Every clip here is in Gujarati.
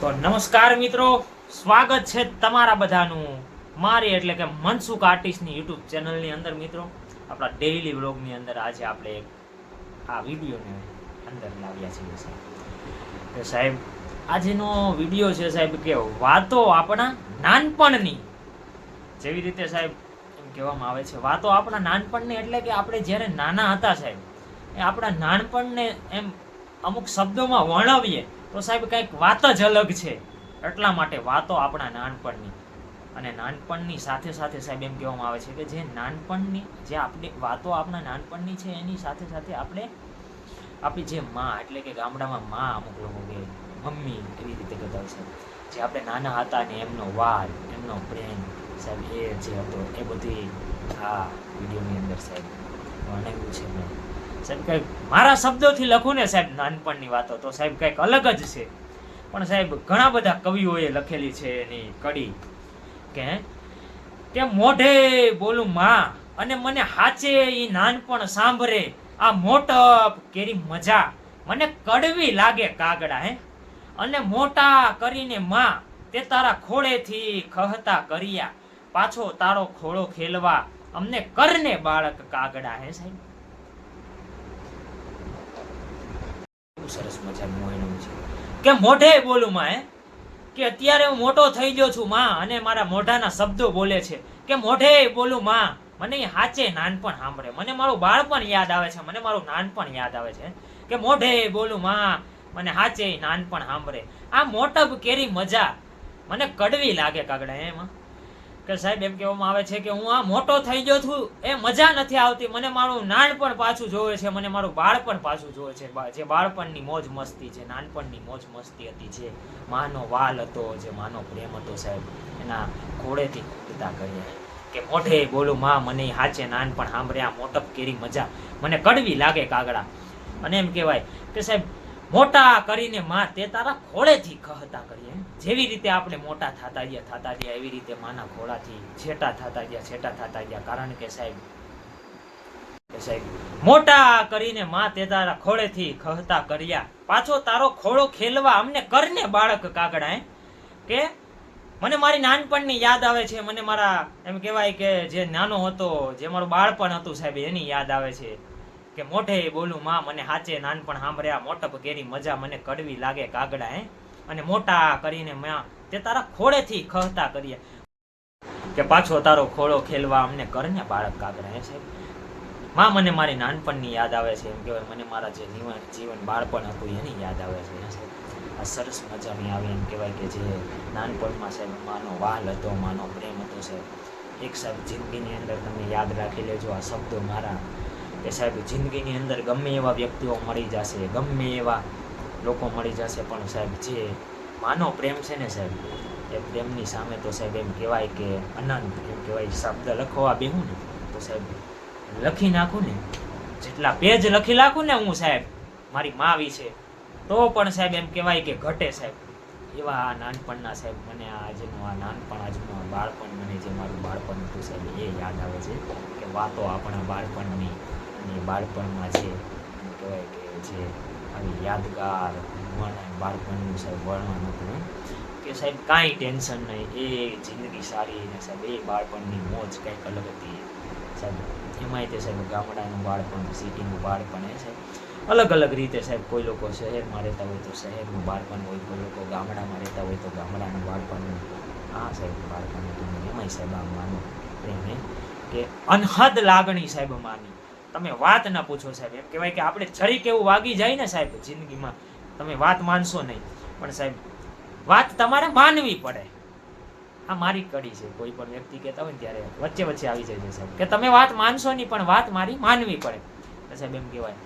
તો નમસ્કાર મિત્રો, સ્વાગત છે તમારા બધાનું મારી એટલે કે મનસુખ આર્ટિસ્ટની યુટ્યુબ ચેનલની અંદર. મિત્રો, આપણા ડેઈલી વ્લોગની અંદર આજે આપણે આ વિડીયોને અંદર લાવ્યા છીએ સાહેબ. સાહેબ, આજનો વિડીયો છે સાહેબ કે વાતો આપણા નાનપણની. જેવી રીતે સાહેબ એમ કહેવામાં આવે છે, વાતો આપણા નાનપણની એટલે કે આપણે જ્યારે નાના હતા સાહેબ, એ આપણા નાનપણને એમ અમુક શબ્દોમાં વર્ણવીએ તો સાહેબ કંઈક વાત જ અલગ છે. એટલા માટે વાતો આપણા નાનપણની, અને નાનપણની સાથે સાથે સાહેબ એમ કહેવામાં આવે છે કે જે નાનપણની જે આપણી વાતો આપણા નાનપણની છે, એની સાથે સાથે આપણે આપણી જે માં એટલે કે ગામડામાં માં અમુક લોકો કે મમ્મી એવી રીતે કહેતા હોય છે, જે આપણે નાના હતા ને એમનો વાલ, એમનો પ્રેમ સાહેબ એ જે હતો એ બધી આ વિડીયોની અંદર સાહેબ વર્ણવ્યું છે મેં. સાહેબ કંઈક મારા શબ્દોથી લખું ને સાહેબ નાનપણની વાતો તો સાહેબ કંઈક અલગ જ છે. પણ સાહેબ ઘણા બધા કવિઓએ લખેલી છે એની કડી કે મોઢે બોલું માં અને મને હાચે ઈ નાનપણ સાંભળે, આ મોટપ કેરી મજા મને કડવી લાગે કાગડા અને મોટા કરીને માં તે તારા ખોળેથી ખહતા કર્યા, પાછો તારો ખોળો ખેલવા અમને કરને બાળક કાગડા. સાહેબ સરસ મજાનું મોહણું છે કે મોઢે બોલું માં કે અત્યારે હું મોટો થઈ ગયો છું માં, અને મારા મોઢાના શબ્દો બોલે છે કે મોઢે બોલું માં મને હાચે નાનપણ સાંભળે, મને મારું બાળપણ યાદ આવે છે, મને મારું નાનપણ યાદ આવે છે કે મોઢે બોલું માં મને હાચે નાનપણ સાંભળે, આ મોટપ કેરી મજા મને કડવી લાગે કાગડા. એમાં કે સાહેબ એમ કહેવામાં આવે છે કે હું આ મોટો થઈ ગયો છું એ મજા નથી આવતી, મને મારું નાનપણ પાછું જોવે છે, મને મારું બાળપણ પાછું જોવે છે. જે બાળપણની મોજ મસ્તી છે, નાનપણની મોજ મસ્તી હતી, જે માનો વાલ હતો, જે માનો પ્રેમ હતો સાહેબ, એના ઘોડેથી કૂદતા કર્યા કે મોઢે બોલું માં મને હાચે નાનપણ સાંભળે, આ મોટપ કેરી મજા મને કડવી લાગે કાગડા. અને એમ કહેવાય કે સાહેબ મોટા કરીને માં તે તારા ખોળેથી ખહતા કરીએ. જેવી રીતે આપણે મોટા થતા ગયા એવી રીતે માના ખોળાથી છેટા થતા ગયા. કારણ કે સાહેબ મોટા કરીને માં તે તારા ખોળેથી ખહતા કર્યા, પાછો તારો ખોળો ખેલવા અમને કરને બાળક કાગડા. કે મને મારી નાનપણની યાદ આવે છે, મને મારા એમ કહેવાય કે જે નાનો હતો, જે મારું બાળપણ હતું સાહેબ એની યાદ આવે છે કે મોઢે બોલું માં મને હાચે નાનપણ સાંભળ્યા, મોટપ કેરી મજા મને કડવી લાગે કાગડા. અને મોટા કરીને માં તે તારા ખોળેથી ખહતા કર્યા, કે પાછો તારો ખોળો ખેલવા અમને કરને બાળક કાગડા. સાહેબ માં મને મારી નાનપણની યાદ આવે છે, એમ કહેવાય મને મારા જે જીવન બાળપણ હતું એની યાદ આવે છે. આ સરસ મજાની આવે એમ કહેવાય કે જે નાનપણમાં સાહેબ માનો વાલ હતો, માનો પ્રેમ હતો સાહેબ. એક સાહેબ જિંદગીની અંદર તમે યાદ રાખી લેજો આ શબ્દો મારા, કે સાહેબ જિંદગીની અંદર ગમે એવા વ્યક્તિઓ મળી જશે, ગમે એવા લોકો મળી જશે, પણ સાહેબ જે માનો પ્રેમ છે ને સાહેબ, એ પ્રેમની સામે તો સાહેબ એમ કહેવાય કે અનંત એમ કહેવાય. શબ્દ લખવા બેહું ને તો સાહેબ લખી નાખું ને, જેટલા પેજ લખી નાખું ને હું સાહેબ મારી મા વિશે, તો પણ સાહેબ એમ કહેવાય કે ઘટે સાહેબ. એવા આ નાનપણના સાહેબ મને આજનું આ નાનપણ, આજનું આ બાળપણ, મને જે મારું બાળપણ હતું સાહેબ એ યાદ આવે છે કે વાતો આપણા બાળપણની. અને બાળપણમાં જે એમ કહેવાય કે જે આવી યાદગાર બાળપણનું સાહેબ વર્ણન હતું કે સાહેબ કાંઈ ટેન્શન નહીં, એ જિંદગી સારી ને સાહેબ એ બાળપણની મોજ કંઈક અલગ હતી સાહેબ. એમાંય તે સાહેબ ગામડાનું બાળપણ, સિટીનું બાળપણ એ સાહેબ અલગ અલગ રીતે સાહેબ. કોઈ લોકો શહેરમાં રહેતા હોય તો શહેરનું બાળપણ હોય, કોઈ લોકો ગામડામાં રહેતા હોય તો ગામડાનું બાળપણ હોય. હા સાહેબ બાળપણ હતું એમાંય સાહેબ આ માનું પ્રેમ કે અનહદ લાગણી સાહેબ માની તમે વાત ના પૂછો સાહેબ. એમ કહેવાય કે આપણે જરીક એવું વાગી જાય ને સાહેબ જિંદગીમાં, તમે વાત માનશો નહીં, પણ સાહેબ વાત તમારે માનવી પડે. આ મારી કડી છે, કોઈ પણ વ્યક્તિ કહેતા હોય ને ત્યારે વચ્ચે વચ્ચે આવી જાય છે સાહેબ કે તમે વાત માનશો નહીં, પણ વાત મારી માનવી પડે. સાહેબ એમ કહેવાય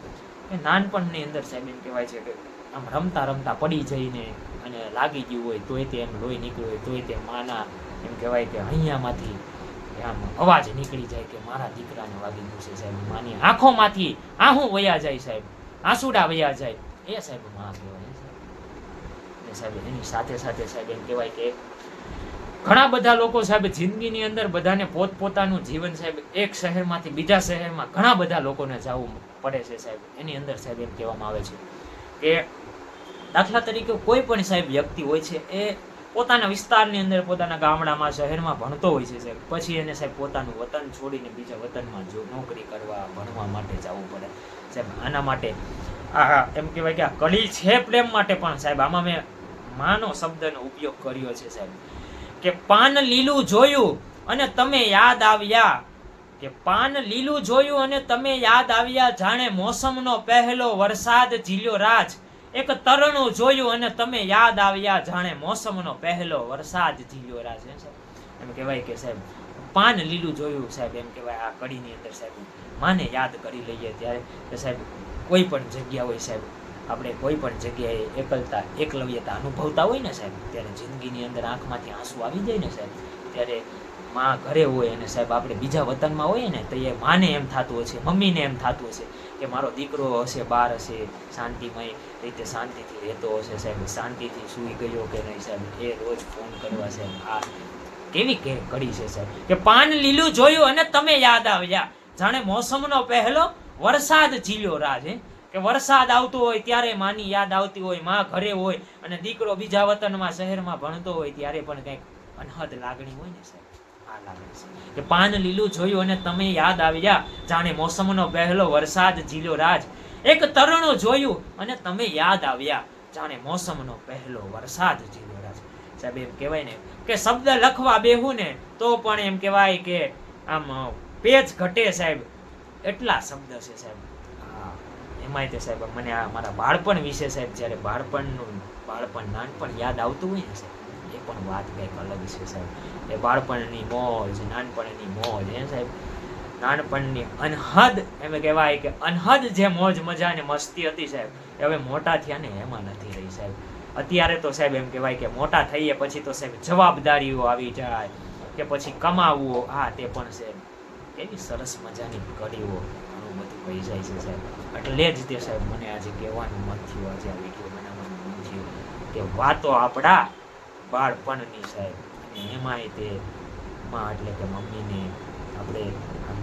કે નાનપણની અંદર સાહેબ એમ કહેવાય છે કે આમ રમતા રમતા પડી જઈને અને લાગી ગયું હોય તોય તે એમ લોહી નીકળ્યું હોય તોય તે માના એમ કહેવાય કે અહીંયામાંથી આમ અવાજ નીકળી જાય કે મારા દીકરાને વાગી ગયું છે સાહેબ. માની આંખોમાંથી આહું વયા જાય સાહેબ, આંસુડા વયા જાય, એ સાહેબ માં કહેવાય સાહેબ. સાહેબ એની સાથે સાથે સાહેબ એમ કહેવાય કે ઘણા બધા લોકો સાહેબ જિંદગીની અંદર બધાને પોતપોતાનું જીવન સાહેબ એક શહેરમાંથી બીજા શહેરમાં ઘણા બધા લોકોને જવું પડે છે સાહેબ. એની અંદર સાહેબ એમ કહેવામાં આવે છે કે દાખલા તરીકે કોઈ પણ સાહેબ વ્યક્તિ હોય છે એ પોતાના વિસ્તારની અંદર પોતાના ગામડામાં શહેરમાં ભણતો હોય છે સાહેબ, પછી એને સાહેબ પોતાનું વતન છોડીને બીજા વતનમાં જો નોકરી કરવા ભણવા માટે જવું પડે સાહેબ. આના માટે આ એમ કહેવાય કે આ કળી છે પ્રેમ માટે પણ સાહેબ આમાં મેં માનો શબ્દનો ઉપયોગ કર્યો છે સાહેબ, કે પાન લીલું જોયું અને તમે યાદ આવ્યા, કે પાન લીલું જોયું અને તમે યાદ આવ્યા, જાણે મોસમનો પહેલો વરસાદ ઝીલ્યો રાજ. એક તરણું જોયું અને તમે યાદ આવ્યા, જાણે મોસમનો પહેલો વરસાદ ઝીલ્યો રાજ. એમ કહેવાય કે સાહેબ પાન લીલું જોયું સાહેબ, એમ કહેવાય આ કડીની અંદર સાહેબ માને યાદ કરી લઈએ ત્યારે કે સાહેબ કોઈ પણ જગ્યા હોય સાહેબ, આપણે કોઈ પણ જગ્યાએ એકલતા એકલવ્યતા અનુભવતા હોય ને સાહેબ, ત્યારે જિંદગીની અંદર આંખમાંથી આંસુ આવી જાય ને સાહેબ, ત્યારે માં ઘરે હોય અને સાહેબ આપણે બીજા વતનમાં હોઈએ ને તો એ માને એમ થતું હશે, મમ્મીને એમ થતું હશે કે મારો દીકરો હશે, બાર હશે, શાંતિમય રીતે શાંતિથી રહેતો હશે સાહેબ, શાંતિથી સૂઈ ગયો કે નહીં સાહેબ, એ રોજ ફોન કરવા સાહેબ. આ કેવી કડી છે સાહેબ, કે પાન લીલું જોયું અને તમે યાદ આવ્યા, જાણે મોસમનો પહેલો વરસાદ ઝીલ્યો રાજ. કે વરસાદ આવતો હોય ત્યારે માની યાદ આવતી હોય, માં ઘરે હોય અને દીકરો બીજા વતનમાં શહેરમાં ભણતો હોય ત્યારે પણ કંઈક અનહદ લાગણી હોય ને સાહેબ, આ લાગણી છે. કે પાન લીલું જોયું અને તમે યાદ આવ્યા, જાણે મોસમનો પહેલો વરસાદ ઝીલ્યો રાજ. એક તરણું જોયું અને તમે યાદ આવ્યા, જાણે મોસમનો પહેલો વરસાદ ઝીલ્યો રાજ. સાહેબ એમ કહેવાય ને કે શબ્દ લખવા બેહું ને તો પણ એમ કહેવાય કે આમ પેજ ઘટે સાહેબ, એટલા શબ્દ છે સાહેબ. એમાંય તે સાહેબ મને આ મારા બાળપણ વિશે સાહેબ, જ્યારે બાળપણ નાનપણ યાદ આવતું હોય ને સાહેબ, એ પણ વાત કંઈક અલગ છે સાહેબ. એ બાળપણની મોજ, નાનપણની મોજ હે સાહેબ, નાનપણની અનહદ એમ કહેવાય કે અનહદ જે મોજ મજા ને મસ્તી હતી સાહેબ, એ હવે મોટા થયા ને એમાં નથી રહી સાહેબ. અત્યારે તો સાહેબ એમ કહેવાય કે મોટા થઈએ પછી તો સાહેબ જવાબદારીઓ આવી જાય, કે પછી કમાવવું, હા તે પણ સાહેબ કેવી સરસ મજાની કડીઓ ઘણું બધું કહી જાય છે સાહેબ. એટલે જ તે સાહેબ મને આજે કહેવાનું મન થયું, આજે આ વિડીયો બનાવવાનું મન થયું કે વાતો આપણા બાળપણની સાહેબ, અને એમાંય તે માં એટલે કે મમ્મીને આપણે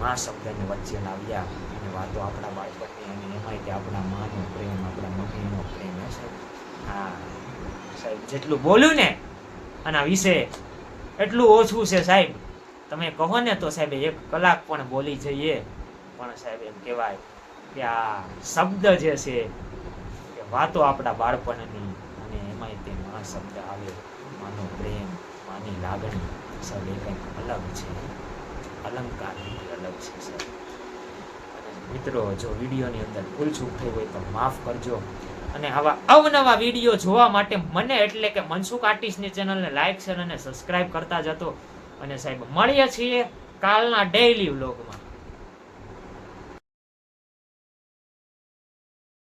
મા શબ્દને વચ્ચે લાવ્યા અને વાતો આપણા બાળપણની, અને એમાંય તે આપણા માનો પ્રેમ, આપણા મમ્મીનો પ્રેમ હે સાહેબ. હા સાહેબ જેટલું બોલ્યું ને આના વિશે એટલું ઓછું છે સાહેબ. તમે કહો ને તો સાહેબ 1 કલાક પણ બોલી જઈએ, પણ સાહેબ એમ કહેવાય કે આ શબ્દ જે છે કે વાતો આપણા બાળપણની, અને એમાંય તે મા શબ્દ આવે, માનો પ્રેમ, માની લાગણી સાહેબ, એ કંઈક અલગ છે, અલંકાર અલગ છે સાહેબ. અને મિત્રો જો વિડીયોની અંદર ભૂલચૂક થઈ હોય તો માફ કરજો, અને આવા અવનવા વિડીયો જોવા માટે મને એટલે કે મનસુખ આર્ટિસ્ટની ચેનલને લાઈક, શેર અને સબસ્ક્રાઇબ કરતા જતો. અને સાહેબ મળીએ છીએ કાલના ડેઈલી વ્લોગમાં.